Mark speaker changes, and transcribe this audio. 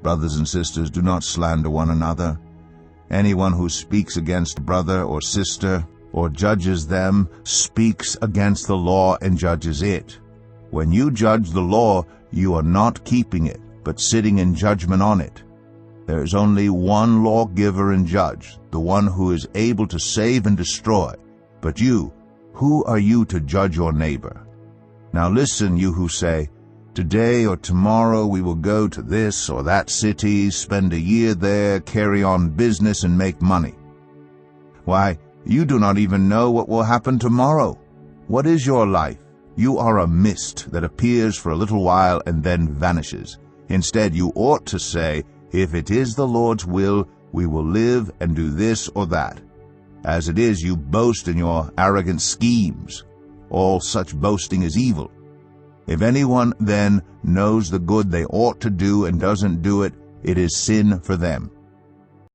Speaker 1: Brothers and sisters, do not slander one another. Anyone who speaks against a brother or sister or judges them speaks against the law and judges it. When you judge the law, you are not keeping it, but sitting in judgment on it. There is only one lawgiver and judge, the one who is able to save and destroy. But you, who are you to judge your neighbor? Now listen, you who say, today or tomorrow we will go to this or that city, spend a year there, carry on business and make money. Why, you do not even know what will happen tomorrow. What is your life? You are a mist that appears for a little while and then vanishes. Instead, you ought to say, if it is the Lord's will, we will live and do this or that. As it is, you boast in your arrogant schemes. All such boasting is evil. If anyone then knows the good they ought to do and doesn't do it, it is sin for them.